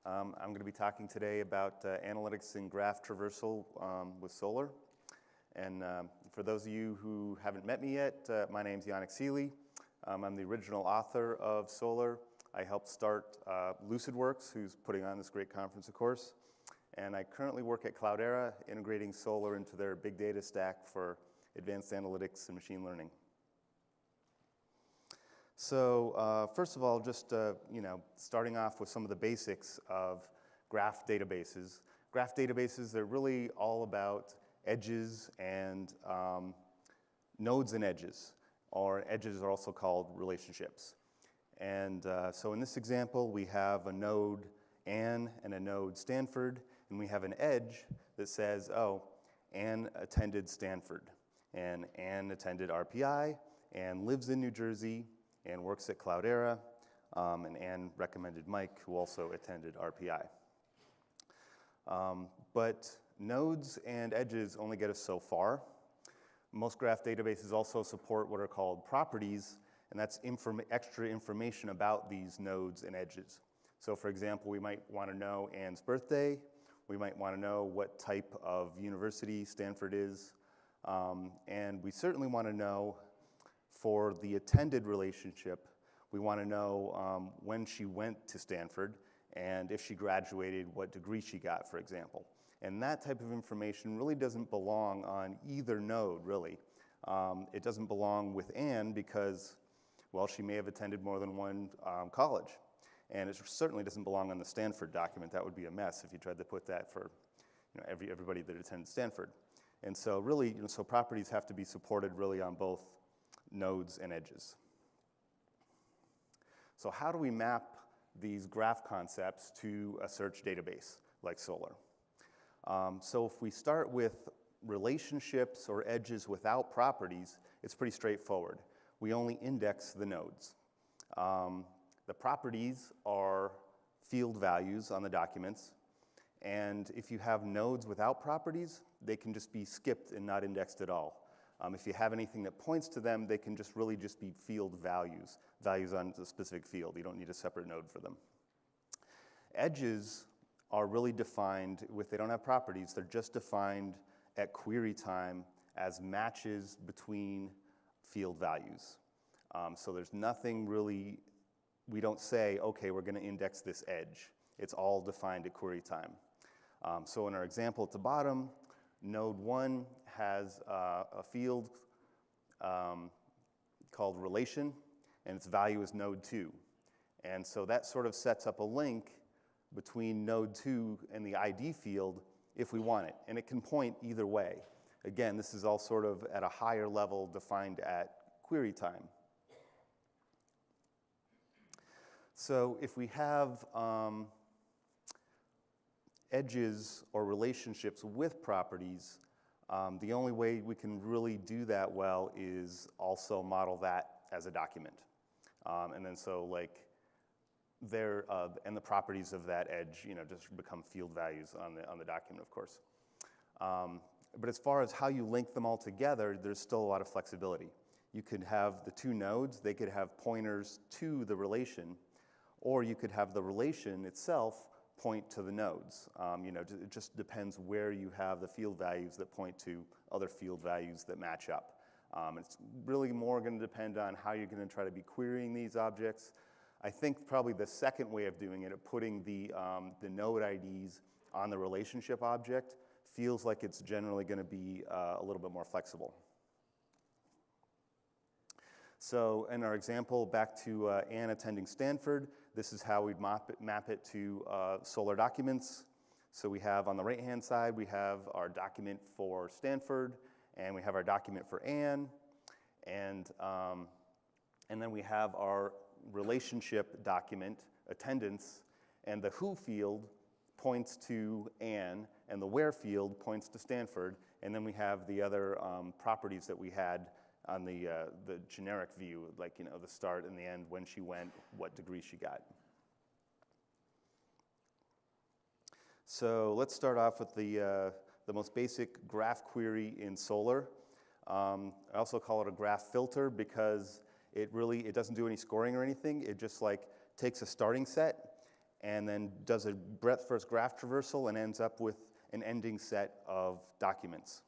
I'm going to be talking today about analytics in graph traversal with Solr. And for those of you who haven't met me yet, my name's Yonik Seeley. I'm the original author of Solr. I helped start Lucidworks, who's putting on this great conference, of course. And I currently work at Cloudera, integrating Solr into their big data stack for advanced analytics and machine learning. So first of all, just starting off with some of the basics of graph databases. Graph databases, they're really all about edges and nodes and edges, or edges are also called relationships. And so in this example, we have a node Ann and a node Stanford, and we have an edge that says, oh, Ann attended Stanford, and Ann attended RPI, and lives in New Jersey, and works at Cloudera, and Ann recommended Mike, who also attended RPI. But nodes and edges only get us so far. Most graph databases also support what are called properties, and that's extra information about these nodes and edges. So for example, we might want to know Ann's birthday. We might want to know what type of university Stanford is. And we certainly want to know, for the attended relationship, we want to know when she went to Stanford, and if she graduated, what degree she got, for example. And that type of information really doesn't belong on either node, really. It doesn't belong with Ann because, well, she may have attended more than one college. And it certainly doesn't belong on the Stanford document. That would be a mess if you tried to put that for everybody that attended Stanford. And so really, so properties have to be supported really on both nodes and edges. So how do we map these graph concepts to a search database like Solr? So if we start with relationships or edges without properties, it's pretty straightforward. We only index the nodes. The properties are field values on the documents. And if you have nodes without properties, they can just be skipped and not indexed at all. If you have anything that points to them, they can just really just be field values, values on a specific field. You don't need a separate node for them. Edges are really defined they don't have properties. They're just defined at query time as matches between field values. So there's nothing really, we don't say, okay, we're going to index this edge. It's all defined at query time. So in our example at the bottom, node 1 has a field called relation, and its value is node 2. And so that sort of sets up a link between node 2 and the ID field if we want it. And it can point either way. Again, this is all sort of at a higher level defined at query time. So if we have edges or relationships with properties, the only way we can really do that well is also model that as a document. And then so like and the properties of that edge, just become field values on the document, of course. But as far as how you link them all together, there's still a lot of flexibility. You could have the two nodes, they could have pointers to the relation, or you could have the relation itself point to the nodes. It just depends where you have the field values that point to other field values that match up. It's really more going to depend on how you're going to try to be querying these objects. I think probably the second way of doing it, of putting the node IDs on the relationship object, feels like it's generally going to be a little bit more flexible. So in our example, back to Ann attending Stanford, this is how we'd map it to Solr documents. So we have on the right-hand side, we have our document for Stanford, and we have our document for Ann, and then we have our relationship document, attendance, and the who field points to Ann, and the where field points to Stanford, and then we have the other properties that we had on the generic view, like the start and the end, when she went, what degree she got. So let's start off with the most basic graph query in Solr. I also call it a graph filter because it doesn't do any scoring or anything. It just like takes a starting set and then does a breadth-first graph traversal and ends up with an ending set of documents.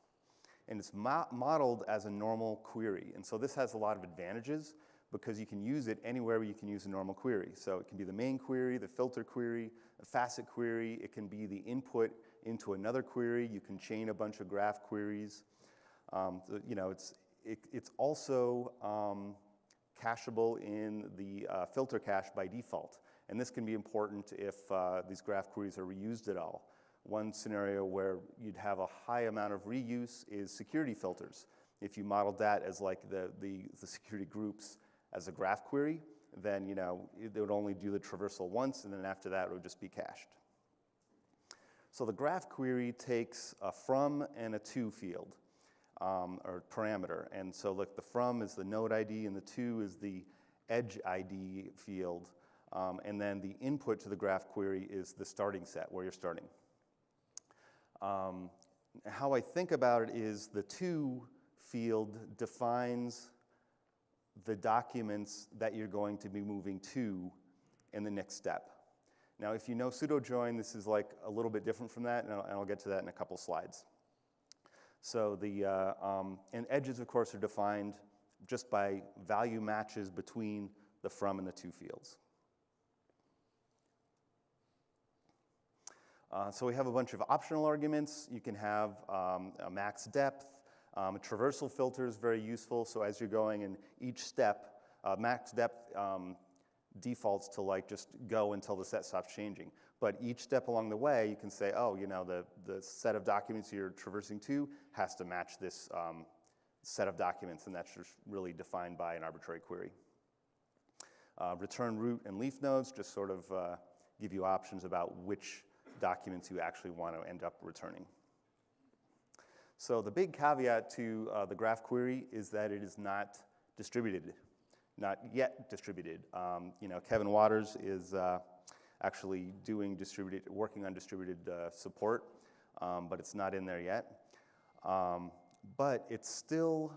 And it's modeled as a normal query. And so this has a lot of advantages because you can use it anywhere where you can use a normal query. So it can be the main query, the filter query, a facet query. It can be the input into another query. You can chain a bunch of graph queries. You know, it's also cacheable in the filter cache by default. And this can be important if these graph queries are reused at all. One scenario where you'd have a high amount of reuse is security filters. If you modeled that as like the security groups as a graph query, then you know it would only do the traversal once, and then after that it would just be cached. So the graph query takes a from and a to field, or parameter. And so look, the from is the node ID, and the to is the edge ID field. And then the input to the graph query is the starting set, where you're starting. How I think about it is the to field defines the documents that you're going to be moving to in the next step. Now, if you know pseudo join, this is like a little bit different from that, and I'll get to that in a couple slides. So and edges, of course, are defined just by value matches between the from and the to fields. So we have a bunch of optional arguments. You can have a max depth. A traversal filter is very useful. So as you're going in each step, max depth defaults to like just go until the set stops changing. But each step along the way, you can say, oh, you know, the set of documents you're traversing to has to match this set of documents, and that's just really defined by an arbitrary query. Return root and leaf nodes just sort of give you options about which documents you actually want to end up returning. So the big caveat to the graph query is that it is not distributed, not yet distributed. You know, Kevin Waters is actually working on distributed support, but it's not in there yet. But it's still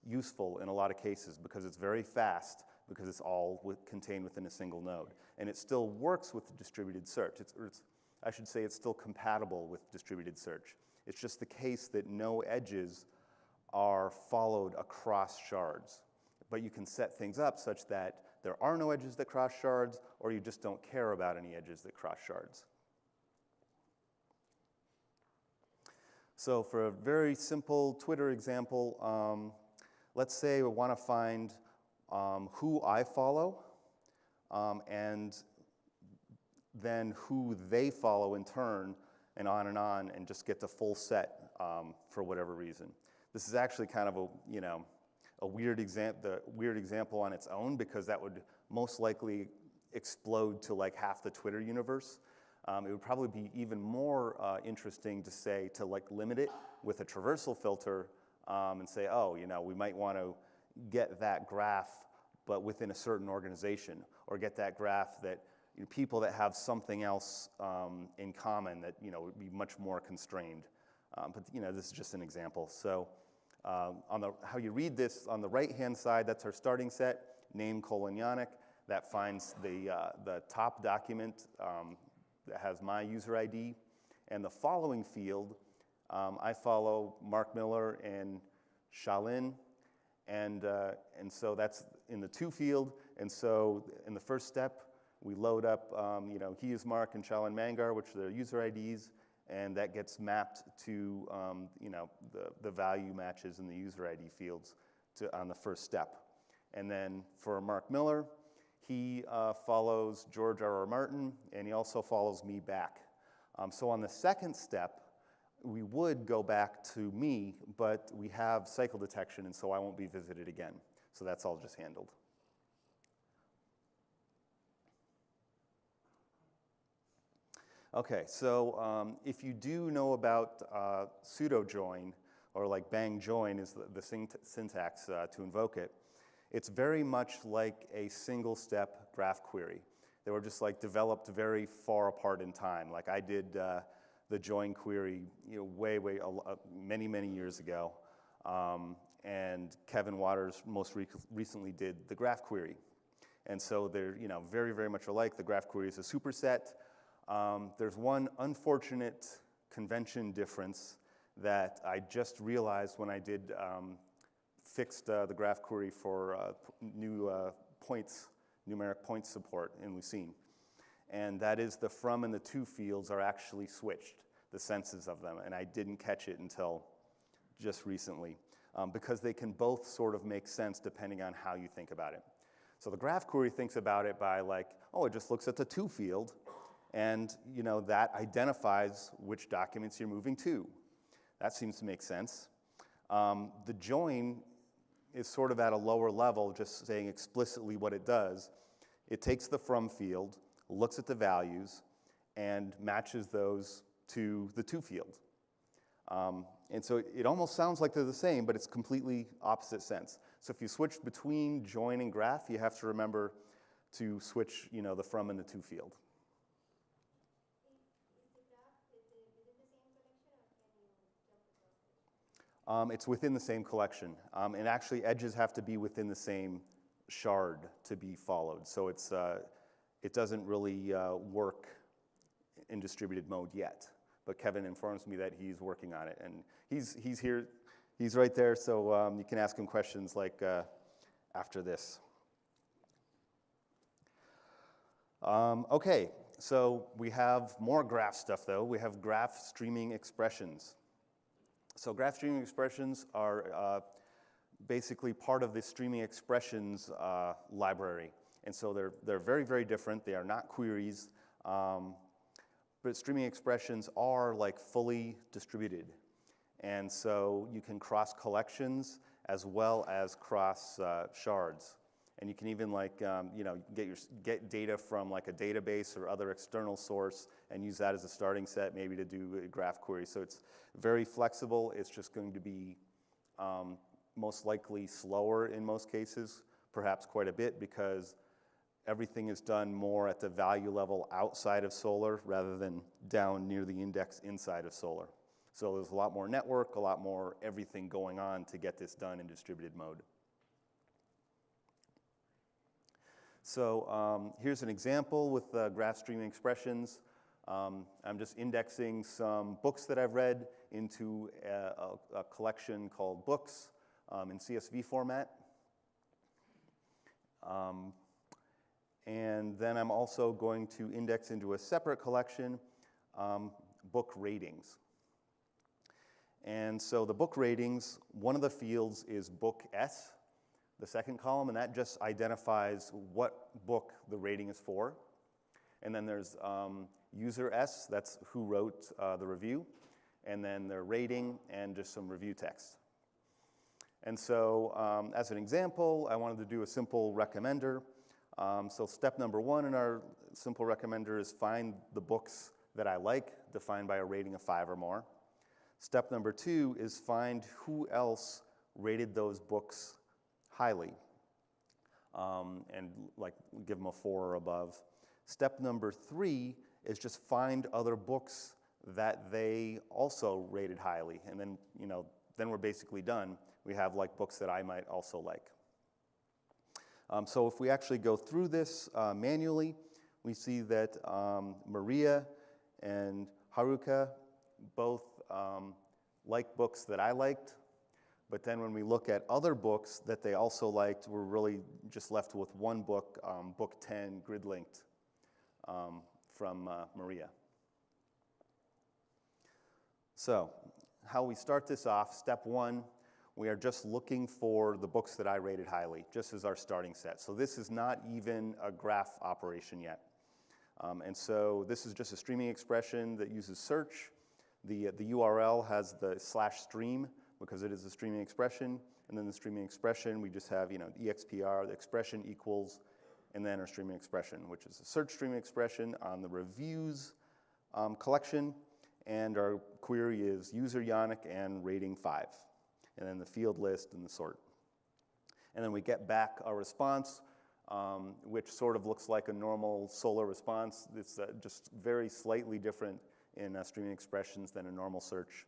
useful in a lot of cases because it's very fast, because it's all contained within a single node. And it still works with distributed search. I should say it's still compatible with distributed search. It's just the case that no edges are followed across shards. But you can set things up such that there are no edges that cross shards, or you just don't care about any edges that cross shards. So for a very simple Twitter example, let's say we want to find who I follow, and then who they follow in turn, and on, and just get the full set for whatever reason. This is actually kind of a weird example on its own, because that would most likely explode to like half the Twitter universe. It would probably be even more interesting to limit it with a traversal filter and say, oh, you know, we might want to get that graph, but within a certain organization, or get that graph that people that have something else in common that would be much more constrained. But this is just an example. So how you read this on the right-hand side, that's our starting set, name : Yonik. That finds the top document that has my user ID, and the following field, I follow Mark Miller and Shalin, and so that's in the to field. And so in the first step, we load up, he is Mark and Shalin Mangar, which are their user IDs, and that gets mapped to, the value matches in the user ID fields on the first step. And then for Mark Miller, he follows George R.R. Martin, and he also follows me back. So on the second step, we would go back to me, but we have cycle detection, and so I won't be visited again. So that's all just handled. Okay, so if you do know about pseudo join, or like bang join is the syntax to invoke it, it's very much like a single step graph query. They were just like developed very far apart in time. Like I did the join query many years ago, and Kevin Waters most recently did the graph query. And so they're very, very much alike. The graph query is a superset. There's one unfortunate convention difference that I just realized when I did fixed the graph query for new numeric points support in Lucene. And that is the from and the to fields are actually switched, the senses of them. And I didn't catch it until just recently because they can both sort of make sense depending on how you think about it. So the graph query thinks about it by like, oh, it just looks at the to field, and that identifies which documents you're moving to. That seems to make sense. The join is sort of at a lower level, just saying explicitly what it does. It takes the from field, looks at the values, and matches those to the to field. And so it almost sounds like they're the same, but it's completely opposite sense. So if you switch between join and graph, you have to remember to switch, the from and the to field. It's within the same collection. And actually, edges have to be within the same shard to be followed. So it doesn't really work in distributed mode yet. But Kevin informs me that he's working on it. And he's here, he's right there, so you can ask him questions like after this. Okay, so we have more graph stuff, though. We have graph streaming expressions. So graph streaming expressions are basically part of the streaming expressions library. And so they're very, very different. They are not queries. But streaming expressions are like fully distributed. And so you can cross collections as well as cross shards. And you can even get data from like a database or other external source and use that as a starting set maybe to do a graph query. So it's very flexible. It's just going to be most likely slower in most cases, perhaps quite a bit, because everything is done more at the value level outside of Solr rather than down near the index inside of Solr. So there's a lot more network, a lot more everything going on to get this done in distributed mode. So here's an example with graph streaming expressions. I'm just indexing some books that I've read into a collection called books in CSV format. And then I'm also going to index into a separate collection, book ratings. And so the book ratings, one of the fields is book S, the second column, and that just identifies what book the rating is for. And then there's user S, that's who wrote the review, and then their rating and just some review text. And so as an example, I wanted to do a simple recommender. So step number one in our simple recommender is find the books that I like, defined by a rating of 5 or more. Step number two is find who else rated those books highly, and like give them a 4 or above. Step number three is just find other books that they also rated highly, and then then we're basically done. We have like books that I might also like. So if we actually go through this manually, we see that Maria and Haruka both like books that I liked, but then when we look at other books that they also liked, we're really just left with one book, book 10, grid-linked, from Maria. So how we start this off, step one, we are just looking for the books that I rated highly, just as our starting set. So this is not even a graph operation yet. And so this is just a streaming expression that uses search. The URL has the /stream because it is a streaming expression. And then the streaming expression, we just have EXPR, the expression equals, and then our streaming expression, which is a search streaming expression on the reviews collection. And our query is user Yonik and rating 5. And then the field list and the sort. And then we get back a response, which sort of looks like a normal Solr response. It's just very slightly different in streaming expressions than a normal search.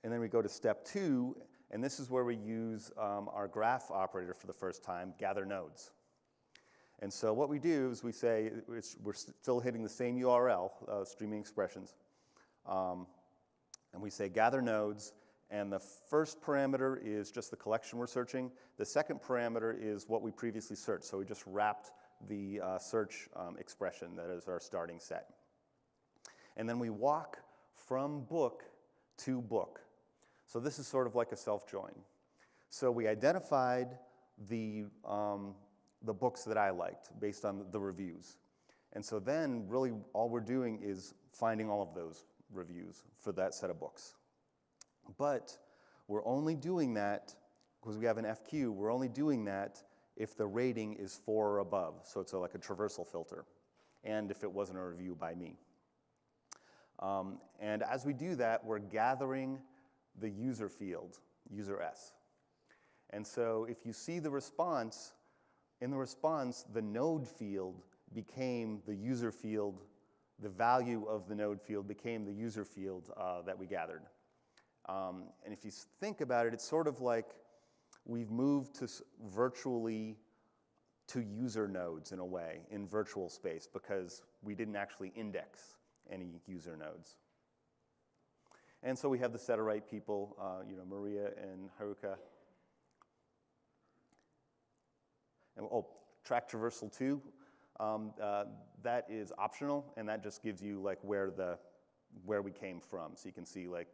And then we go to step two, And this is where we use our graph operator for the first time, gather nodes. And so what we do is we say, we're still hitting the same URL, streaming expressions. And we say gather nodes, and the first parameter is just the collection we're searching. The second parameter is what we previously searched. So we just wrapped the search expression that is our starting set. And then we walk from book to book. So this is sort of like a self-join. So we identified the books that I liked based on the reviews. And so then really all we're doing is finding all of those reviews for that set of books. But we're only doing that, because we have an FQ, we're only doing that if the rating is 4 or above. So it's like a traversal filter, and if it wasn't a review by me. And as we do that, we're gathering the user field, user S. And so if you see the response, in the response, the node field became the user field, the value of the node field became the user field that we gathered. And if you think about it, it's sort of like we've moved to virtually to user nodes in a way, in virtual space, because we didn't actually index any user nodes. And so we have the set-right people, Maria and Haruka. And, track traversal 2, that is optional, and that just gives you like where we came from. So you can see like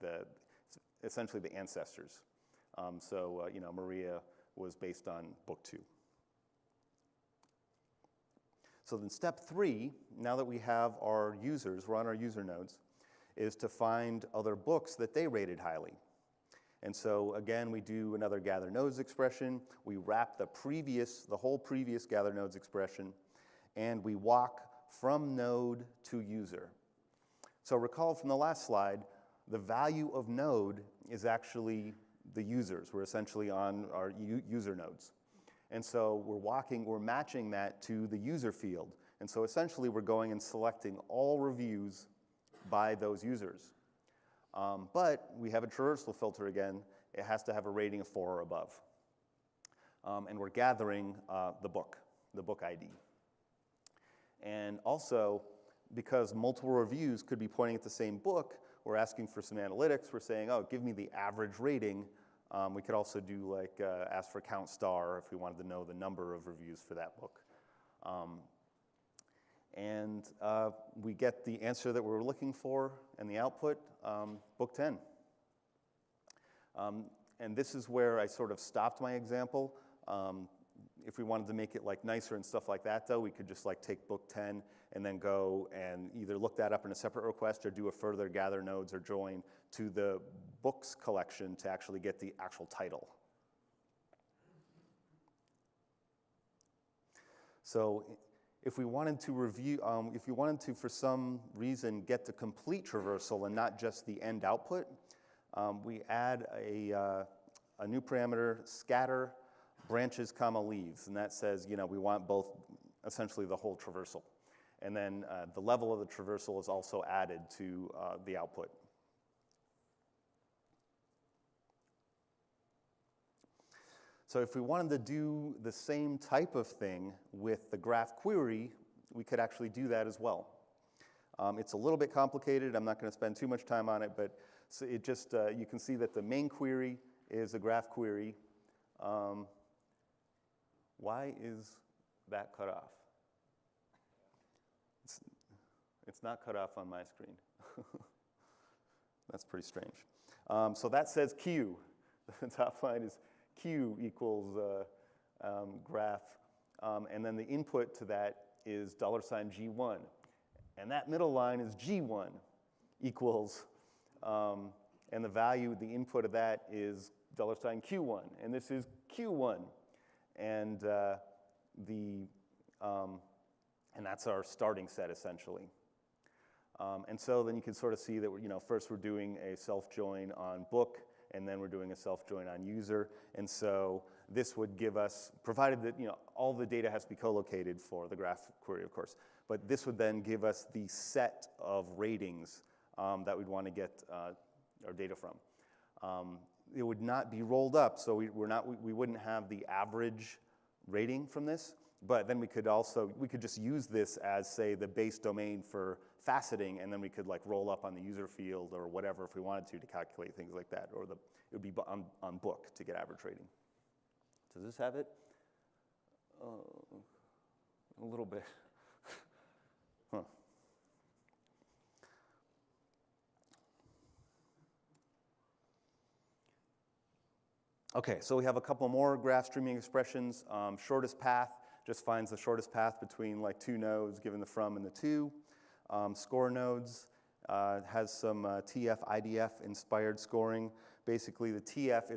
essentially the ancestors. Maria was based on book 2. So then step 3, now that we have our users, we're on our user nodes, is to find other books that they rated highly. And so again, we do another gather nodes expression. We wrap the whole previous gather nodes expression, and we walk from node to user. So recall from the last slide, the value of node is actually the users. We're essentially on our user nodes. And so we're matching that to the user field. And so essentially we're going and selecting all reviews by those users. But we have a traversal filter again. It has to have a rating of 4 or above. And we're gathering the book ID. And also, because multiple reviews could be pointing at the same book, we're asking for some analytics. We're saying, give me the average rating. We could also do ask for count star if we wanted to know the number of reviews for that book. And we get the answer that we're looking for and the output, book 10. And this is where I sort of stopped my example. If we wanted to make it nicer and stuff like that, though, we could just take book 10 and then go and either look that up in a separate request or do a further gather nodes or join to the books collection to actually get the actual title. So if we wanted to review, if you wanted to, for some reason, get the complete traversal and not just the end output, we add a new parameter, scatter branches, leaves, and that says, we want both, essentially the whole traversal. And then the level of the traversal is also added to the output. So if we wanted to do the same type of thing with the graph query, we could actually do that as well. It's a little bit complicated. I'm not going to spend too much time on it, but so it just, you can see that the main query is a graph query. Why is that cut off? It's not cut off on my screen. That's pretty strange. So that says Q. The top line is Q equals graph. And then the input to that is $G1. And that middle line is G1 equals, and the value, the input of that is $Q1. And this is Q1. And and that's our starting set, essentially. And so then you can sort of see that first we're doing a self-join on book, and then we're doing a self-join on user. And so this would give us, provided that all the data has to be co-located for the graph query, of course, but this would then give us the set of ratings that we'd want to get our data from. it would not be rolled up, so we wouldn't have the average rating from this. But then we could just use this as, say, the base domain for faceting, and then we could like roll up on the user field or whatever if we wanted to calculate things like that, or it would be on book to get average rating. Does this have it? A little bit. Huh. Okay, so we have a couple more graph streaming expressions. Shortest path just finds the shortest path between like two nodes, given the from and the to. Score nodes has some TF, IDF inspired scoring. Basically, the TF,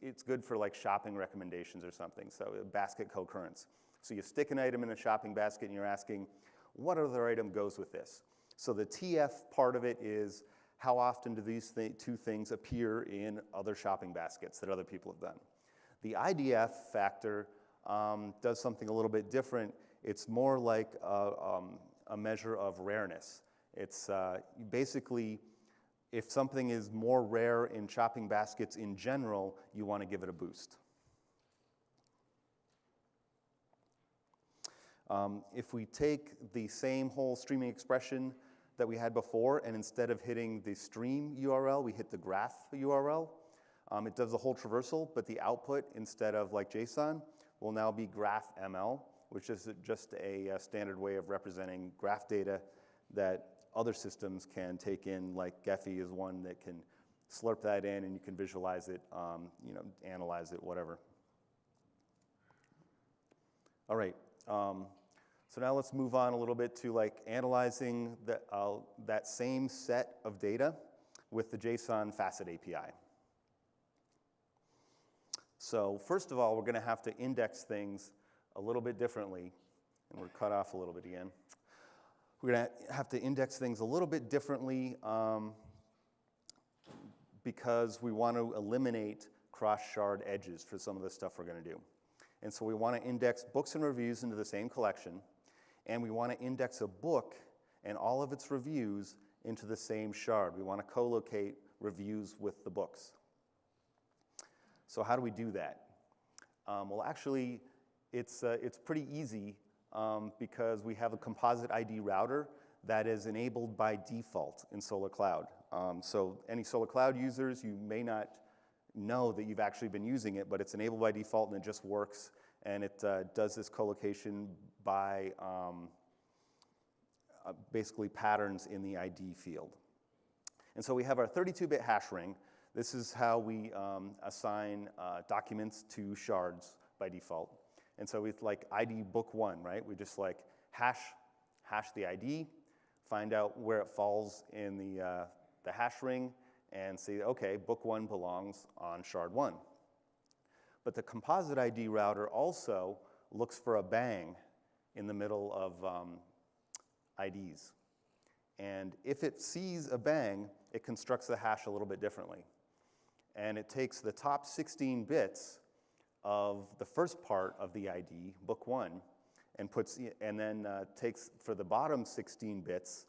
it's good for like shopping recommendations or something, so basket co-occurrence. So you stick an item in a shopping basket and you're asking, what other item goes with this? So the TF part of it is, how often do these two things appear in other shopping baskets that other people have done? The IDF factor does something a little bit different. It's more like a measure of rareness. It's basically, if something is more rare in shopping baskets in general, you want to give it a boost. If we take the same whole streaming expression that we had before, and instead of hitting the stream URL, we hit the graph URL, it does the whole traversal, but the output, instead of like JSON, will now be graph ML, which is just a standard way of representing graph data that other systems can take in, like Gephi is one that can slurp that in and you can visualize it, analyze it, whatever. All right, so now let's move on a little bit to like analyzing that same set of data with the JSON facet API. So first of all, we're going to have to index things a little bit differently, and we're cut off a little bit again. We're going to have to index things a little bit differently because we want to eliminate cross-shard edges for some of the stuff we're going to do. And so we want to index books and reviews into the same collection, and we want to index a book and all of its reviews into the same shard. We want to co-locate reviews with the books. So how do we do that? Well, actually, it's pretty easy because we have a Composite ID Router that is enabled by default in Solr Cloud. So any Solr Cloud users, you may not know that you've actually been using it, but it's enabled by default and it just works. And it does this co-location by basically patterns in the ID field. And so we have our 32-bit hash ring. This is how we assign documents to shards by default. And so with like ID book 1, right? We just like hash the ID, find out where it falls in the hash ring, and say, okay, book 1 belongs on shard 1. But the Composite ID Router also looks for a bang in the middle of IDs. And if it sees a bang, it constructs the hash a little bit differently. And it takes the top 16 bits of the first part of the ID, book 1, and then takes for the bottom 16 bits,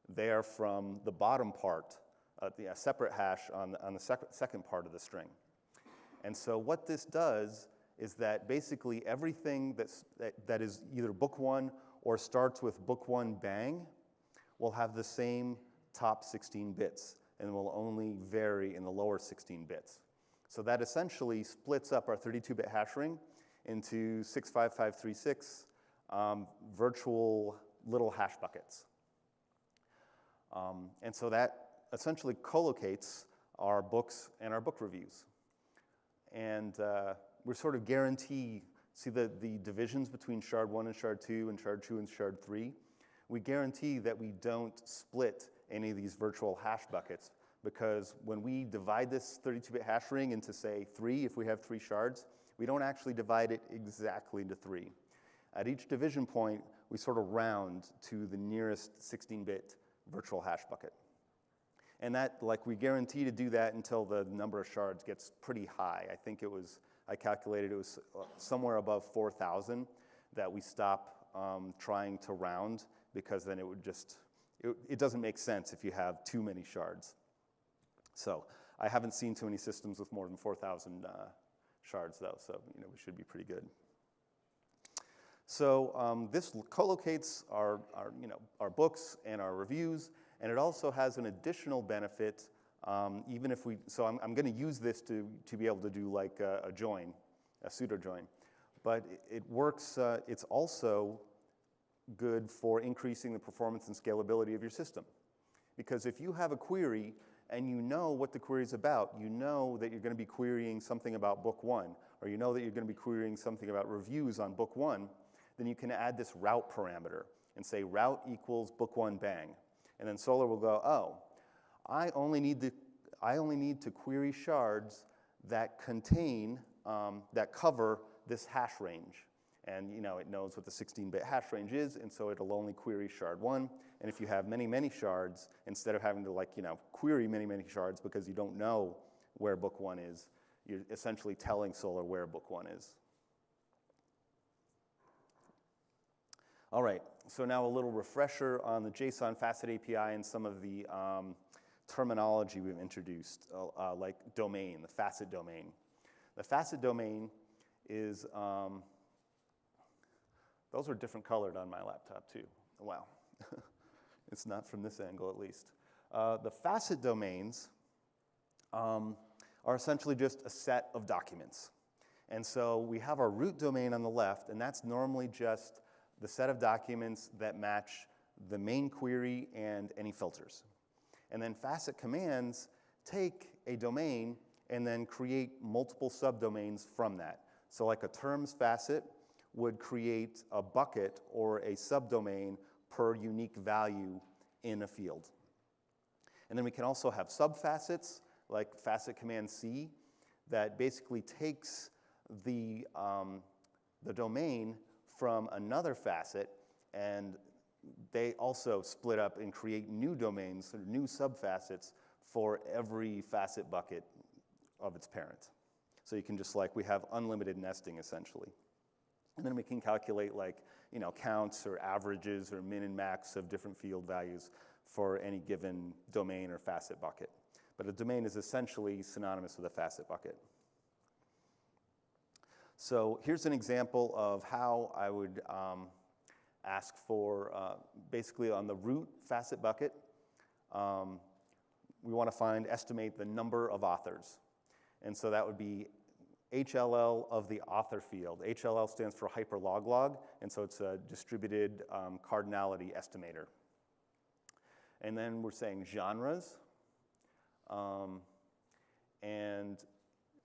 they're from the bottom part, the separate hash on the second part of the string. And so what this does is that basically everything that is either book 1 or starts with book 1 bang will have the same top 16 bits and will only vary in the lower 16 bits. So that essentially splits up our 32-bit hash ring into 65536 virtual little hash buckets. And so that essentially co-locates our books and our book reviews. And we're sort of guarantee, see the divisions between shard 1 and shard 2 and shard 2 and shard 3? We guarantee that we don't split any of these virtual hash buckets, because when we divide this 32-bit hash ring into, say, 3, if we have 3 shards, we don't actually divide it exactly into 3. At each division point, we sort of round to the nearest 16-bit virtual hash bucket. And that, like, we guarantee to do that until the number of shards gets pretty high. I think I calculated it was somewhere above 4,000 that we stop trying to round, because then it doesn't make sense if you have too many shards. So I haven't seen too many systems with more than 4,000 shards, though, so we should be pretty good. So this co-locates our books and our reviews, and it also has an additional benefit. Even if so I'm going to use this to be able to do like a join, a pseudo join, but it works. It's also good for increasing the performance and scalability of your system, because if you have a query and you know what the query is about, you know that you're going to be querying something about book 1, or you know that you're going to be querying something about reviews on book 1, then you can add this route parameter and say route equals book 1 bang. And then Solr will go, oh, I only need to query shards that contain, that cover this hash range. And it knows what the 16-bit hash range is, and so it'll only query shard 1. And if you have many, many shards, instead of having to query many, many shards because you don't know where book 1 is, you're essentially telling Solr where book 1 is. All right, so now a little refresher on the JSON facet API and some of the terminology we've introduced, like domain, the facet domain. The facet domain is, those are different colored on my laptop too. Wow, it's not from this angle at least. The facet domains are essentially just a set of documents. And so we have our root domain on the left, and that's normally just the set of documents that match the main query and any filters. And then facet commands take a domain and then create multiple subdomains from that. So like a terms facet would create a bucket or a subdomain per unique value in a field. And then we can also have subfacets, like facet command C, that basically takes the domain from another facet, and they also split up and create new domains, or new subfacets for every facet bucket of its parent. So you can just we have unlimited nesting essentially. And then we can calculate counts or averages or min and max of different field values for any given domain or facet bucket. But a domain is essentially synonymous with a facet bucket. So here's an example of how I would ask for, basically on the root facet bucket, we want to estimate the number of authors. And so that would be HLL of the author field. HLL stands for hyperloglog, and so it's a distributed cardinality estimator. And then we're saying genres, and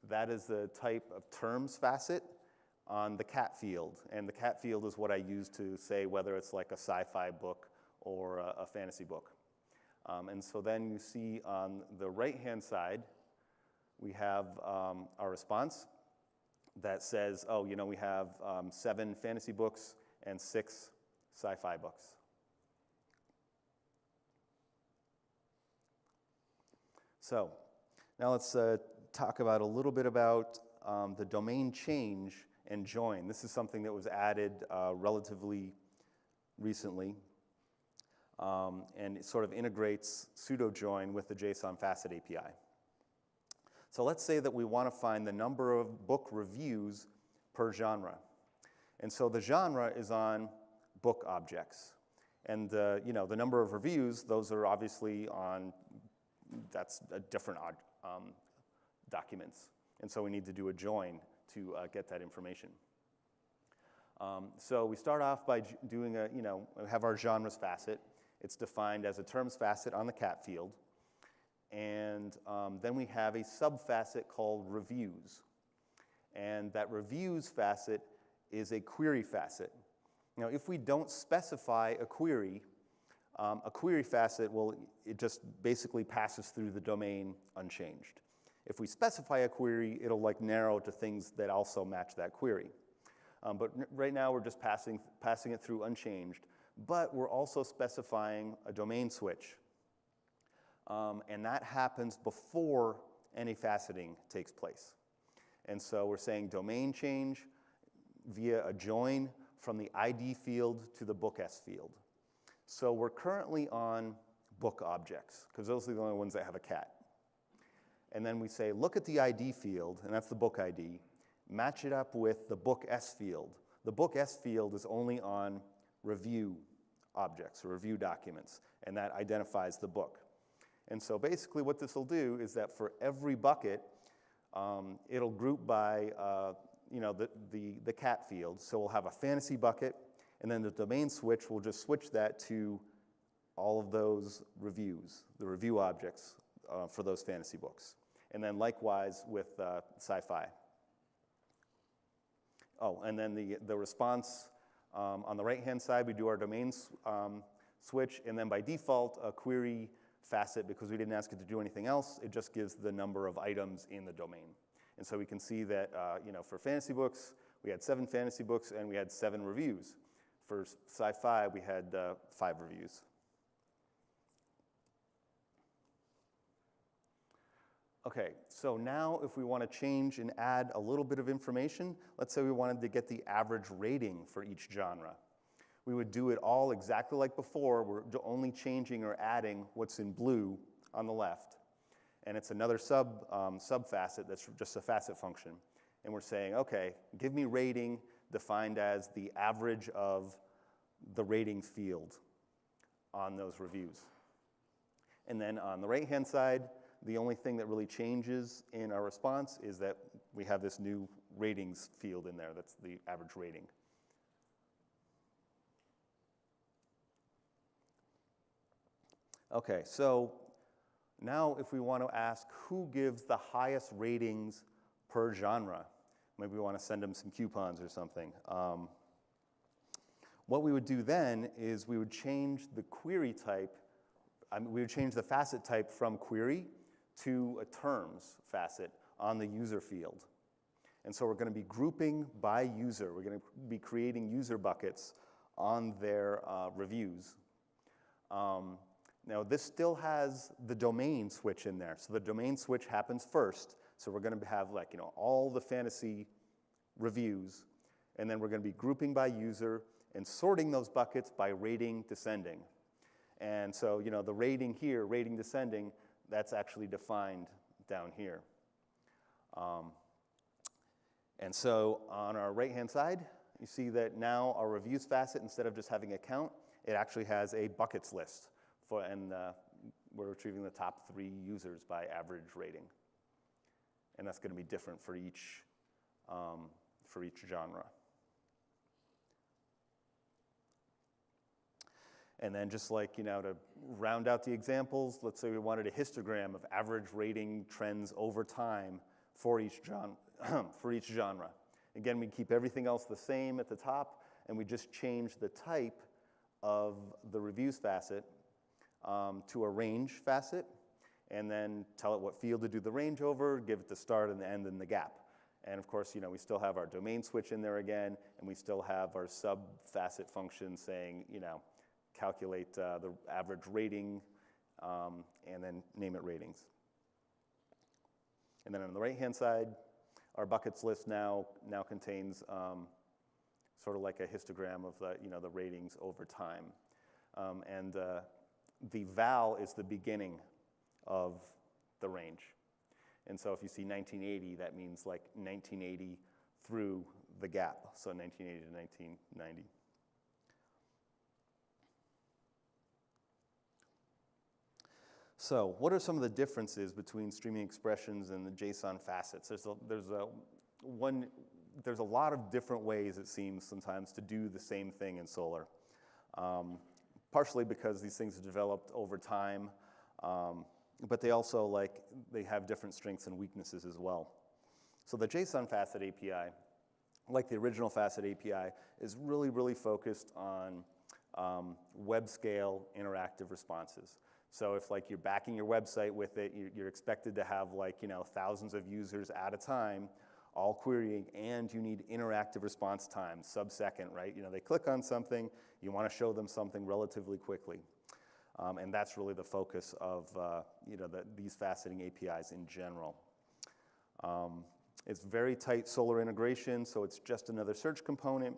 that is the type of terms facet on the cat field. And the cat field is what I use to say whether it's like a sci-fi book or a fantasy book. And so then you see on the right-hand side, we have our response that says, oh, we have 7 fantasy books and 6 sci-fi books. So now let's talk about a little bit about the domain change and join. This is something that was added relatively recently, and it sort of integrates pseudo join with the JSON facet API. So let's say that we want to find the number of book reviews per genre. And so the genre is on book objects. And the number of reviews, those are obviously on, that's a different documents. And so we need to do a join to get that information. So we start off by doing we have our genres facet. It's defined as a terms facet on the cat field. And then we have a subfacet called reviews. And that reviews facet is a query facet. Now, if we don't specify a query facet, it just basically passes through the domain unchanged. If we specify a query, it'll narrow to things that also match that query. But right now, we're just passing it through unchanged. But we're also specifying a domain switch. And that happens before any faceting takes place. And so we're saying domain change via a join from the ID field to the book S field. So we're currently on book objects, because those are the only ones that have a cat. and then we say, look at the ID field, and that's the book ID, match it up with the book S field. The book S field is only on review objects or review documents, and that identifies the book. And so basically what this will do is that for every bucket, it'll group by the cat field. So we'll have a fantasy bucket, and then the domain switch will just switch that to all of those reviews, the review objects for those fantasy books. And then likewise with sci-fi. Oh, and then the response on the right-hand side, we do our domain switch, and then by default, a query facet, because we didn't ask it to do anything else, it just gives the number of items in the domain. And so we can see that for fantasy books, we had 7 fantasy books, and we had 7 reviews. For sci-fi, we had 5 reviews. Okay, so now if we want to change and add a little bit of information, let's say we wanted to get the average rating for each genre. We would do it all exactly like before. We're only changing or adding what's in blue on the left. And it's another sub-facet that's just a facet function. And we're saying, okay, give me rating defined as the average of the rating field on those reviews. And then on the right-hand side, the only thing that really changes in our response is that we have this new ratings field in there. That's the average rating. Okay, so now if we want to ask who gives the highest ratings per genre, maybe we want to send them some coupons or something. What we would do then is we would change the query type, we would change the facet type from query to a terms facet on the user field. And so we're going to be grouping by user. We're going to be creating user buckets on their reviews. Now this still has the domain switch in there. So the domain switch happens first. So we're going to have all the fantasy reviews, and then we're going to be grouping by user and sorting those buckets by rating descending. And so the rating here, rating descending, that's actually defined down here. And so on our right-hand side, you see that now our reviews facet, instead of just having a count, it actually has a buckets list. And we're retrieving the top 3 users by average rating. And that's going to be different for each genre. And then just like, to round out the examples, let's say we wanted a histogram of average rating trends over time for each genre. Again, we keep everything else the same at the top, and we just change the type of the reviews facet to a range facet, and then tell it what field to do the range over, give it the start and the end and the gap. And of course, we still have our domain switch in there again, and we still have our sub-facet function saying, calculate the average rating, and then name it ratings. And then on the right-hand side, our buckets list now contains sort of like a histogram of the ratings over time. And the val is the beginning of the range. And so if you see 1980, that means like 1980 through the gap, so 1980 to 1990. So what are some of the differences between streaming expressions and the JSON facets? There's a lot of different ways, it seems, sometimes to do the same thing in Solr. Partially because these things are developed over time, but they also they have different strengths and weaknesses as well. So the JSON facet API, like the original facet API, is really, really focused on web scale interactive responses. So if you're backing your website with it, you're expected to have thousands of users at a time, all querying, and you need interactive response time, sub-second, right? They click on something, you want to show them something relatively quickly. And that's really the focus of these faceting APIs in general. It's very tight Solr integration, so it's just another search component.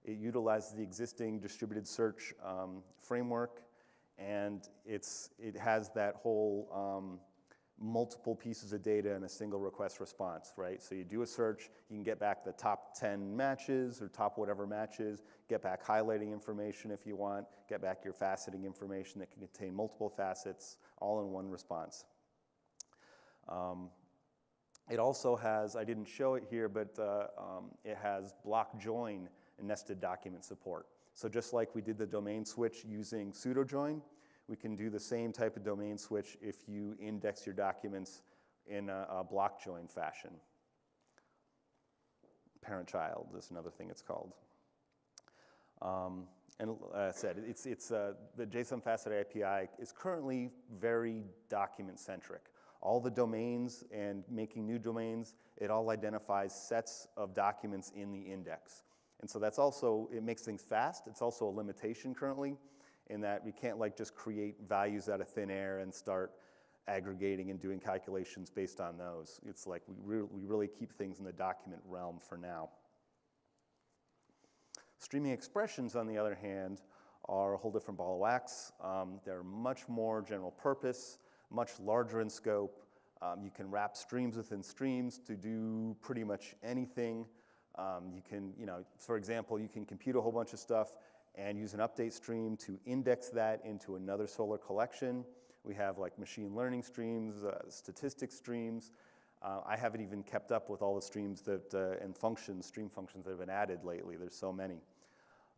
It utilizes the existing distributed search framework, and it has that whole multiple pieces of data in a single request response, right? So you do a search, you can get back the top 10 matches or top whatever matches, get back highlighting information if you want, get back your faceting information that can contain multiple facets, all in one response. It also has, I didn't show it here, but it has block join and nested document support. So just like we did the domain switch using pseudo join, we can do the same type of domain switch if you index your documents in a block join fashion. Parent-child is another thing it's called. And I said, the JSON Facet API is currently very document-centric. All the domains and making new domains, it all identifies sets of documents in the index. And so that's also, it makes things fast. It's also a limitation currently in that we can't like just create values out of thin air and start aggregating and doing calculations based on those. It's like we really keep things in the document realm for now. Streaming expressions, on the other hand, are a whole different ball of wax. They're much more general purpose, much larger in scope. You can wrap streams within streams to do pretty much anything. You can, for example, you can compute a whole bunch of stuff and use an update stream to index that into another Solr collection. We have like machine learning streams, statistics streams. I haven't even kept up with all the streams that, and functions, stream functions that have been added lately. There's so many.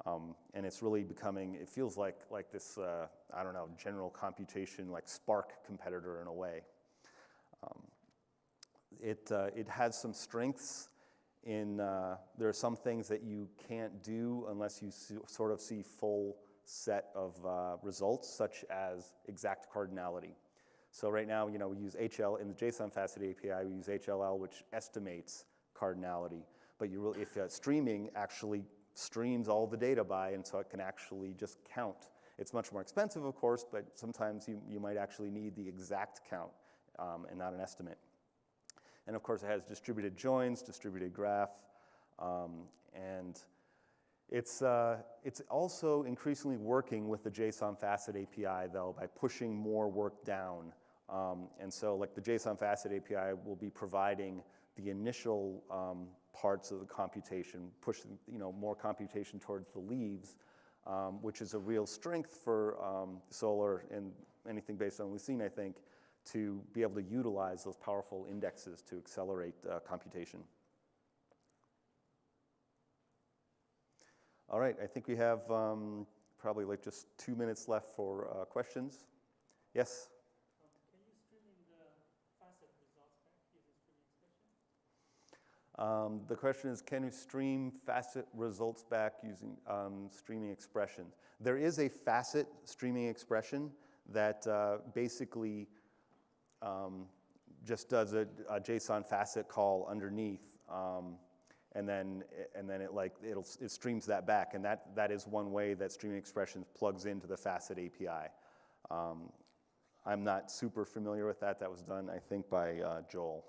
And it's really becoming, it feels like this, I don't know, general computation, like Spark competitor in a way. It has some strengths in, there are some things that you can't do unless you sort of see full set of results, such as exact cardinality. So right now, we use HL, in the JSON Facet API, we use HLL, which estimates cardinality. But if streaming actually streams all the data by, and so it can actually just count. It's much more expensive, of course, but sometimes you might actually need the exact count and not an estimate. And of course, it has distributed joins, distributed graph, and it's also increasingly working with the JSON Facet API, though, by pushing more work down. And so, like the JSON Facet API will be providing the initial parts of the computation, pushing more computation towards the leaves, which is a real strength for Solr and anything based on Lucene, I think, to be able to utilize those powerful indexes to accelerate computation. All right, I think we have probably like just 2 minutes left for questions. Yes? Can you stream in the facet results back using streaming expression? The question is, can you stream facet results back using streaming expressions? There is a facet streaming expression that basically just does a JSON facet call underneath, and then it streams that back, and that is one way that streaming expressions plugs into the facet API. I'm not super familiar with that. That was done, I think, by Joel.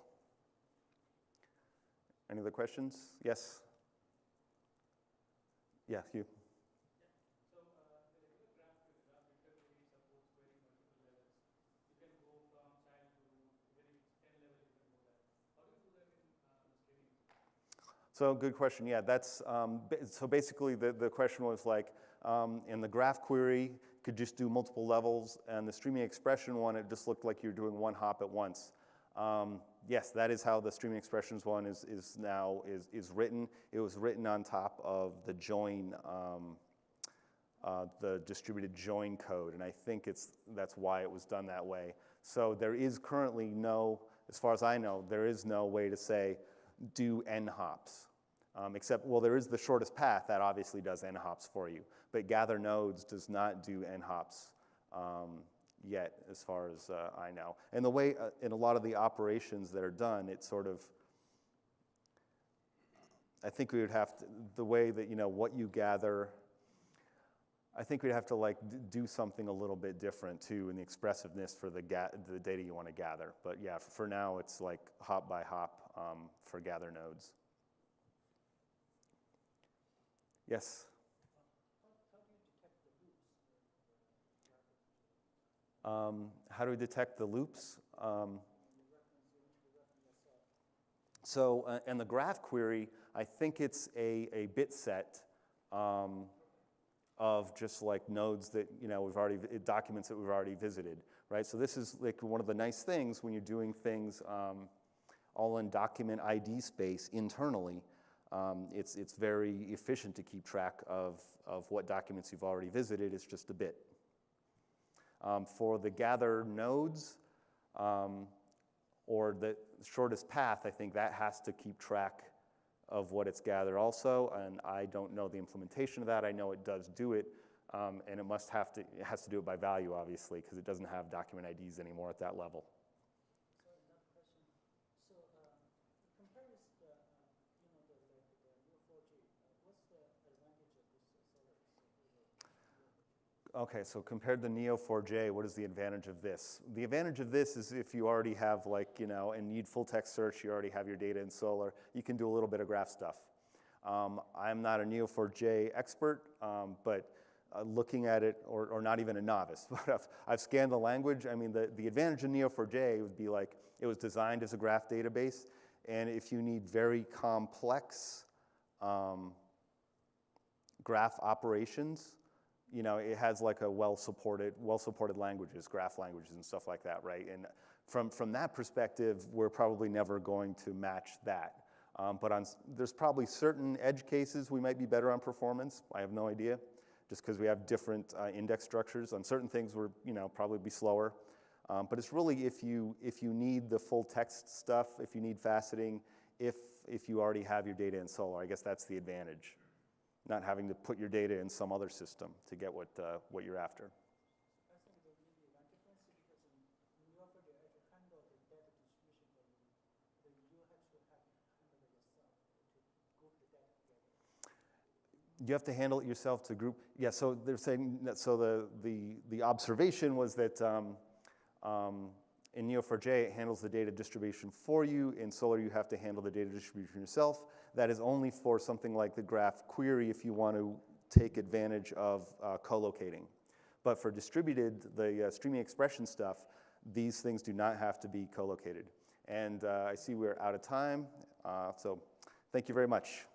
Any other questions? Yes? Yeah, Hugh. So good question. Yeah, that's so basically the question was like in the graph query could just do multiple levels, and the streaming expression one, it just looked like you're doing one hop at once. Yes, that is how the streaming expressions one is written. It was written on top of the join, the distributed join code, and I think that's why it was done that way. So there is currently no, as far as I know, there is no way to say do n hops, except, well, there is the shortest path that obviously does n hops for you, but gather nodes does not do n hops yet, as far as I know. And the way, in a lot of the operations that are done, it's sort of, I think we would have to, the way that, what you gather, I think we'd have to like do something a little bit different too in the expressiveness for the data you want to gather. But yeah, for now it's like hop by hop for gather nodes. Yes? How do you detect the loops? How do we detect the loops? So, and the graph query, I think it's a bit set of just like nodes that, documents that we've already visited, right? So this is like one of the nice things when you're doing things all in document ID space internally. It's very efficient to keep track of what documents you've already visited. It's just a bit. For the gather nodes, or the shortest path, I think that has to keep track of what it's gathered also, and I don't know the implementation of that. I know it does do it, and it has to do it by value, obviously, because it doesn't have document IDs anymore at that level. So another question. So compare this, the Neo4j. What's the advantage of this Solr? Okay, so compared to Neo4j, what is the advantage of this? The advantage of this is if you already have and need full text search, you already have your data in Solr, you can do a little bit of graph stuff. I'm not a Neo4j expert, but looking at it, or not even a novice, but I've scanned the language. I mean, the advantage of Neo4j would be it was designed as a graph database, and if you need very complex graph operations, it has a well-supported languages, graph languages and stuff like that, right? And from that perspective, we're probably never going to match that. But there's probably certain edge cases we might be better on performance. I have no idea, just because we have different index structures. On certain things, we're probably be slower. But it's really if you need the full text stuff, if you need faceting, if you already have your data in Solr, I guess that's the advantage. Not having to put your data in some other system to get what you're after. I think there may be one difference because in Neo4j actually handle the data distribution for you. But you have to handle it yourself to group the data together. You have to handle it yourself to group. Yeah, so they're saying that, so the observation was that in Neo4j, it handles the data distribution for you. In Solr, you have to handle the data distribution yourself. That is only for something like the graph query if you want to take advantage of co-locating. But for distributed, the streaming expression stuff, these things do not have to be co-located. And I see we're out of time, so thank you very much.